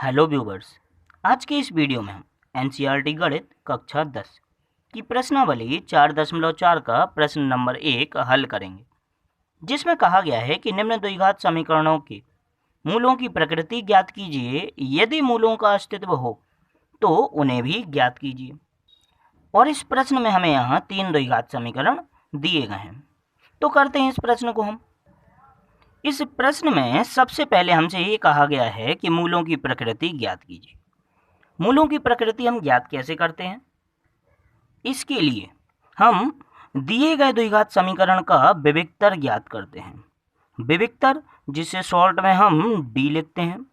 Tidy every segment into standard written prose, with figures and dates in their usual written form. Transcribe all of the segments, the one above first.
Hello viewers. आज के इस वीडियो में हम एनसीईआरटी गणित कक्षा 10 की प्रश्नावली 4.4 का प्रश्न नंबर 1 हल करेंगे, जिसमें कहा गया है कि निम्न द्विघात समीकरणों के मूलों की प्रकृति ज्ञात कीजिए। यदि मूलों का अस्तित्व हो तो उन्हें भी ज्ञात कीजिए। और इस प्रश्न में हमें यहाँ 3 द्विघात समीकरण दिए गए हैं। तो करते हैं इस प्रश्न को हम। इस प्रश्न में सबसे पहले हमसे ये कहा गया है कि मूलों की प्रकृति ज्ञात कीजिए। मूलों की प्रकृति हम ज्ञात कैसे करते हैं? इसके लिए हम दिए गए द्विघात समीकरण का विविक्तर ज्ञात करते हैं। विविक्तर, जिसे शॉर्ट में हम डी लिखते हैं,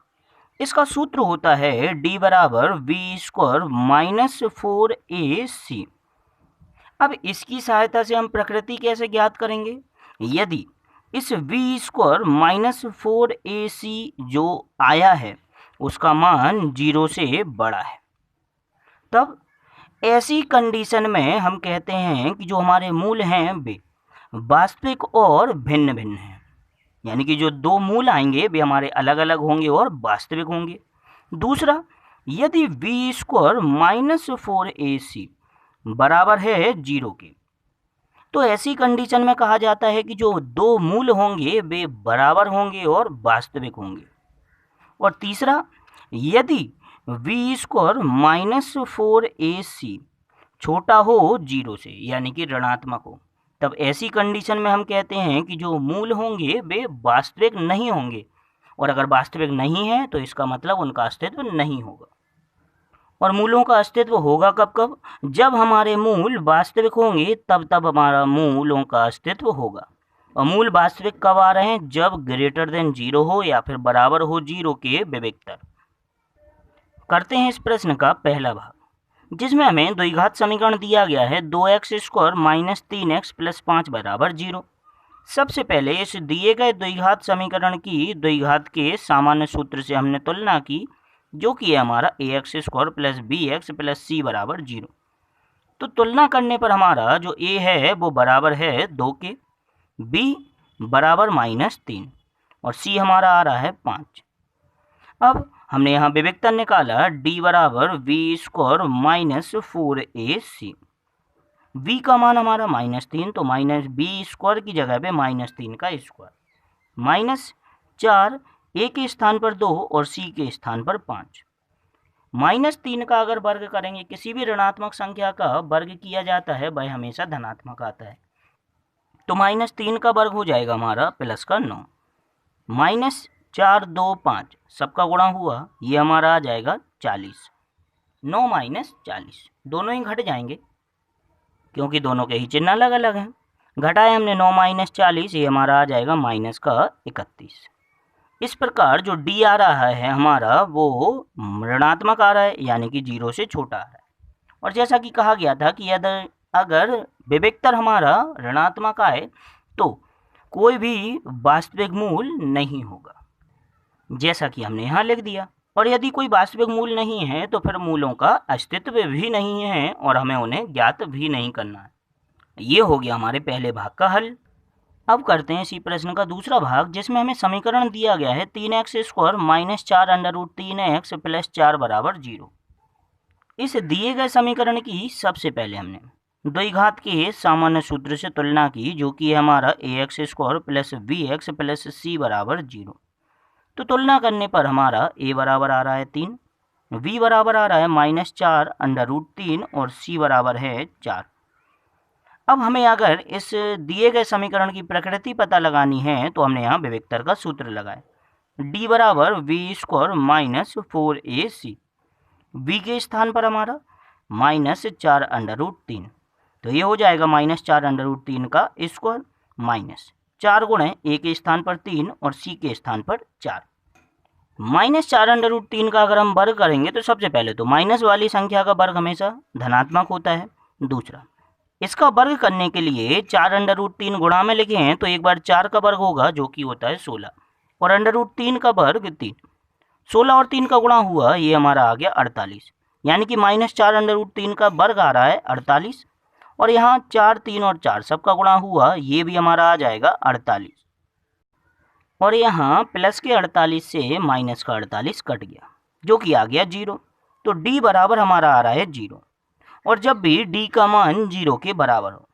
इसका सूत्र होता है डी बराबर वी स्क्वायर माइनस 4ac। अब इसकी सहायता से हम प्रकृति कैसे ज्ञात करेंगे? यदि इस वी स्क्वायर माइनस 4ac जो आया है उसका मान 0 से बड़ा है, तब ऐसी कंडीशन में हम कहते हैं कि जो हमारे मूल हैं वे वास्तविक और भिन्न भिन्न हैं। यानी कि जो दो मूल आएंगे वे हमारे अलग अलग होंगे और वास्तविक होंगे। दूसरा, यदि वी स्क्वायर माइनस 4ac बराबर है 0 के, तो ऐसी कंडीशन में कहा जाता है कि जो दो मूल होंगे वे बराबर होंगे और वास्तविक होंगे। और तीसरा, यदि वी स्क्वायर माइनस 4ac छोटा हो 0 से, यानी कि ऋणात्मक हो, तब ऐसी कंडीशन में हम कहते हैं कि जो मूल होंगे वे वास्तविक नहीं होंगे। और अगर वास्तविक नहीं है तो इसका मतलब उनका अस्तित्व नहीं होगा। और मूलों का अस्तित्व होगा कब कब? जब हमारे मूल वास्तविक होंगे तब हमारा मूलों का अस्तित्व होगा। और मूल वास्तविक कब आ रहे हैं? जब ग्रेटर देन 0 हो या फिर बराबर हो 0 के विविक्तर। करते हैं इस प्रश्न का पहला भाग, जिसमें हमें द्विघात समीकरण दिया गया है 2x square minus 3x plus 5 बराबर 0। सबसे पहले इस दिए गए द्विघात समीकरण की द्विघात के सामान्य सूत्र से हमने तुलना की, जो कि है हमारा ax square plus bx plus c बराबर 0। तो तुलना करने पर हमारा जो a है वो बराबर है 2 के, b बराबर -3 और c हमारा आ रहा है 5। अब हमने यहाँ विविक्तर निकाला d बराबर we square minus 4ac। v का मान हमारा -3, तो माइनस बी स्क्वायर की जगह पे -3 का स्क्वायर, -4 a के स्थान पर 2 और c के स्थान पर 5। -3 का अगर वर्ग करेंगे, किसी भी ऋणात्मक संख्या का वर्ग किया जाता है वह हमेशा धनात्मक आता है। तो -3 का वर्ग हो जाएगा हमारा प्लस का 9, -4 2 5 सबका गुणा हुआ, ये हमारा आ जाएगा 40। 9 - 40 दोनों ही घट जाएंगे क्योंकि दोनों के ही चिन्ह अलग अलग हैं। घटाए हमने 9 - 40, ये हमारा आ जाएगा माइनस का 31। इस प्रकार जो d आ रहा है हमारा वो ऋणात्मक आ रहा है, यानी कि 0 से छोटा आ रहा है। और जैसा कि कहा गया था कि यदि अगर विविक्तर हमारा ऋणात्मक आए तो कोई भी वास्तविक मूल नहीं होगा, जैसा कि हमने यहाँ लिख दिया। और यदि कोई वास्तविक मूल नहीं है तो फिर मूलों का अस्तित्व भी नहीं है और हमें उन्हें ज्ञात भी नहीं करना है। ये हो गया हमारे पहले भाग का हल। अब करते हैं इसी प्रश्न का दूसरा भाग, जिसमें हमें समीकरण दिया गया है 3x square minus 4 under root 3x plus 4 बराबर 0। इस दिए गए समीकरण की सबसे पहले हमने द्विघात के सामान्य सूत्र से तुलना की, जो कि है हमारा ax square plus bx plus c बराबर 0। तो तुलना करने पर हमारा a बराबर आ रहा है 3, b बराबर आ रहा है -4 अंडर रूट 3 और c बराबर है 4। अब हमें अगर इस दिए गए समीकरण की प्रकृति पता लगानी है तो हमने यहाँ विविक्तर का सूत्र लगाया, d बराबर we square minus 4ac। v के स्थान पर हमारा -4 अंडर रूट 3, तो ये हो जाएगा -4 अंडर रूट 3 का स्क्वायर माइनस 4 गुणे a के स्थान पर 3 और c के स्थान पर 4। -4 अंडर रूट 3 का अगर हम वर्ग करेंगे तो सबसे पहले तो माइनस वाली संख्या का वर्ग हमेशा धनात्मक होता है। दूसरा, इसका वर्ग करने के लिए 4 अंडर रूट 3 गुणा में लिखे हैं तो एक बार 4 का वर्ग होगा जो कि होता है 16, और अंडर रूट 3 का वर्ग 3, 16 और 3 का गुणा हुआ, ये हमारा आ गया 48। यानी कि -4 अंडर रूट 3 का वर्ग आ रहा है 48, और यहाँ 4 3 और 4 सबका गुणा हुआ, ये भी हमारा आ जाएगा 48। और यहाँ प्लस के 48 से माइनस का 48 कट गया। जो कि आ गया 0। तो d बराबर हमारा आ रहा है 0। और जब भी d का मान 0 के बराबर हो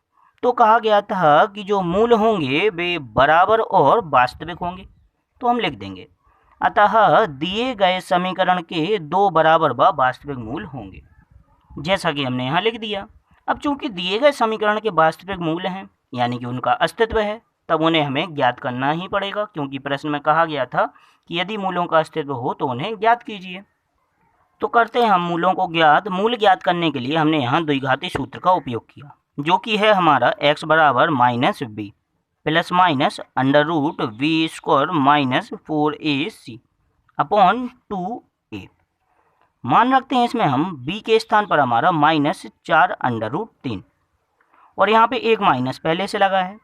तो कहा गया था कि जो मूल होंगे वे बराबर और वास्तविक होंगे। तो हम लिख देंगे अतः दिए गए समीकरण के दो बराबर व वास्तविक मूल होंगे, जैसा कि हमने यहाँ लिख दिया। अब चूंकि दिए गए समीकरण के वास्तविक मूल हैं यानी कि उनका अस्तित्व है, तब उन्हें हमें ज्ञात करना ही पड़ेगा, क्योंकि प्रश्न में कहा गया था कि यदि मूलों का अस्तित्व हो तो उन्हें ज्ञात कीजिए। तो करते हैं हम मूलों को ज्ञात। मूल ज्ञात करने के लिए हमने यहाँ द्विघाती सूत्र का उपयोग किया, जो कि है हमारा x बराबर minus B plus minus under root V square minus 4ac upon 2a। मान रखते हैं इसमें हम b के स्थान पर हमारा माइनस 4 अंडर रूट 3, और यहाँ पे एक माइनस पहले से लगा है,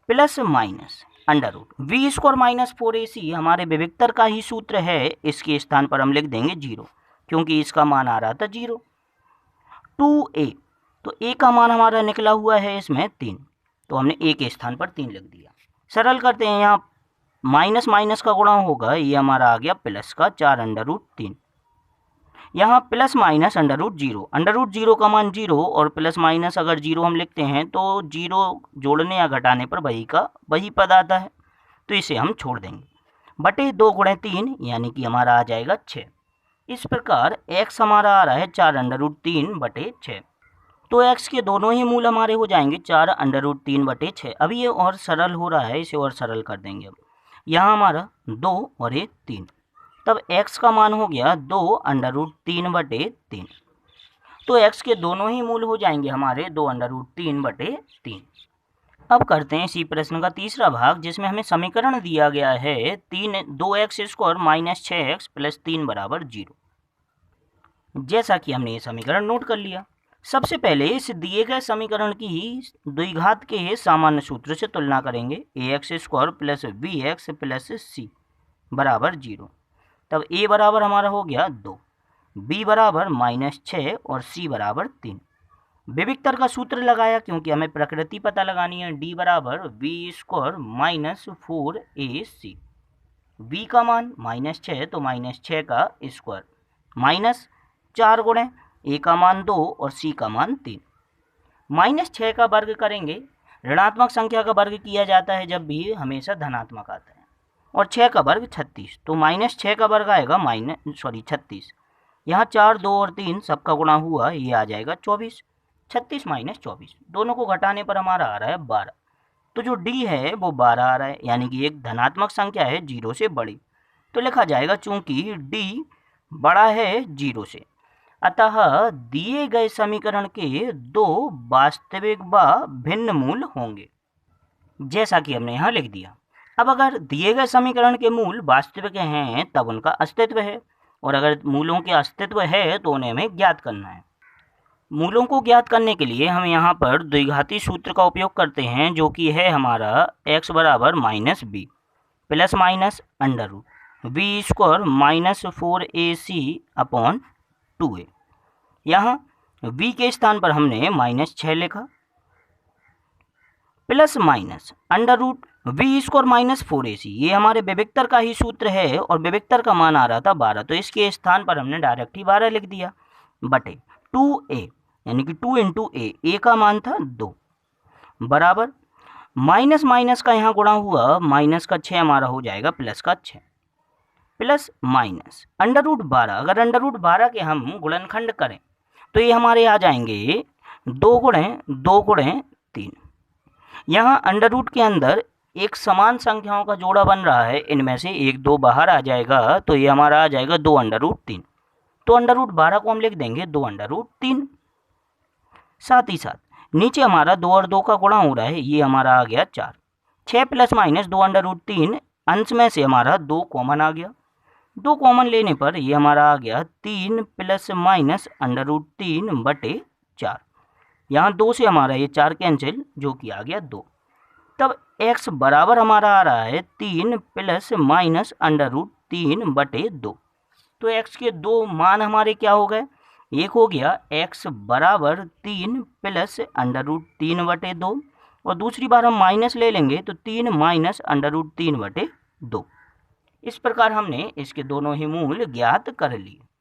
plus minus under root V square minus 4ac हमारे विविक्तर का ही सूत्र है। इसके स्थान पर हम लिख देंगे 0, क्योंकि इसका मान आ रहा था 0। 2a, तो a का मान हमारा निकला हुआ है इसमें 3, तो हमने a के स्थान पर 3 लिख दिया। सरल करते हैं, यहाँ माइनस माइनस का गुणा होगा, ये हमारा आ गया प्लस का 4 अंडर रूट 3। यहाँ प्लस माइनस अंडर रूट 0 का मान 0, और प्लस माइनस अगर 0 हम लिखते हैं तो 0 जोड़ने या घटाने पर वही पद आता है, तो इसे हम छोड़ देंगे। बटे 2 गुणे 3 यानी कि हमारा आ जाएगा 6। इस प्रकार x हमारा आ रहा है 4 अंडर रूट 3 बटे 6। तो x के दोनों ही मूल हमारे हो जाएंगे 4 अंडर रूट 3 बटे 6। अभी ये और सरल हो रहा है, इसे और सरल कर देंगे। अब यहाँ हमारा 2 और 1 3, तब x का मान हो गया 2 अंडर रूट 3 बटे 3। तो x के दोनों ही मूल हो जाएंगे हमारे 2 अंडर रूट 3 बटे 3। अब करते हैं इसी प्रश्न का तीसरा भाग, जिसमें हमें समीकरण दिया गया है 2x square minus 6x plus 3 बराबर 0। जैसा कि हमने ये समीकरण नोट कर लिया। सबसे पहले इस दिए गए समीकरण की द्विघात के सामान्य सूत्र से तुलना करेंगे। ax square plus bx plus c बराबर 0। तब a बराबर हमारा हो गया 2, b बराबर माइनस 6 और c बराबर 3। विविक्तर का सूत्र लगाया, क्योंकि हमें प्रकृति पता लगानी है। d बराबर v square minus 4ac, b का मान माइनस 6 तो माइनस 6 का स्क्वायर माइनस 4 गुणे a का मान 2 और c का मान 3। माइनस 6 का वर्ग करेंगे। ऋणात्मक संख्या का वर्ग किया जाता है जब भी हमेशा धनात्मक आता है, और 6 का वर्ग 36, तो माइनस 6 का वर्ग आएगा 36। यहाँ 4 2 और 3 सबका गुणा हुआ, ये आ जाएगा 24। 36 माइनस 24 दोनों को घटाने पर हमारा आ रहा है 12। तो जो d है वो 12 आ रहा है, यानी कि एक धनात्मक संख्या है 0 से बड़ी, तो लिखा जाएगा चूंकि d बड़ा है 0 से, अतः दिए गए समीकरण के दो वास्तविक व भिन्न मूल होंगे, जैसा कि हमने यहाँ लिख दिया। अब अगर दिए गए समीकरण के मूल वास्तविक हैं तब उनका अस्तित्व है, और अगर मूलों के अस्तित्व है तो उन्हें हमें ज्ञात करना है। मूलों को ज्ञात करने के लिए हम यहाँ पर द्विघाती सूत्र का उपयोग करते हैं, जो कि है हमारा x बराबर minus B plus minus under root V square minus 4ac upon 2a। यहाँ v के स्थान पर हमने माइनस 6 लिखा, plus minus under root V square minus 4ac, ये हमारे विविक्तर का ही सूत्र है, और विविक्तर का मान आ रहा था 12, तो इसके स्थान पर हमने डायरेक्ट ही 12 लिख दिया, बटे 2a यानी कि 2 इंटू a का मान था 2 बराबर माइनस माइनस का यहाँ गुणा हुआ, माइनस का 6 हमारा हो जाएगा प्लस का 6, प्लस माइनस अंडर रूट 12। अगर अंडर रूट 12 के हम गुणनखंड करें तो ये हमारे आ जाएंगे 2 गुणे 3। यहाँ अंडर रूट के अंदर एक समान संख्याओं का जोड़ा बन रहा है, इनमें से 1 2 बाहर आ जाएगा, तो ये हमारा आ जाएगा 2 अंडर रूट 3। तो अंडर रूट 12 को हम लिख देंगे 2 अंडर रूट 3। साथ ही साथ नीचे हमारा 2 और 2 का गुणा हो रहा है, ये हमारा आ गया 4। 6 प्लस माइनस 2 अंडर रूट 3, अंश में से हमारा 2 कॉमन आ गया, 2 कॉमन लेने पर ये हमारा आ गया 3 प्लस माइनस अंडर रूट 3 बटे 4। यहाँ 2 से हमारा ये 4 कैंसिल, जो कि आ गया 2। तब x बराबर हमारा आ रहा है 3 प्लस माइनस अंडर रूट 3 बटे 2। तो x के दो मान हमारे क्या हो गए, एक हो गया x बराबर 3 प्लस अंडर रूट 3 बटे 2, और दूसरी बार हम माइनस ले लेंगे तो 3 माइनस अंडर रूट 3 बटे 2। इस प्रकार हमने इसके दोनों ही मूल ज्ञात कर लिए।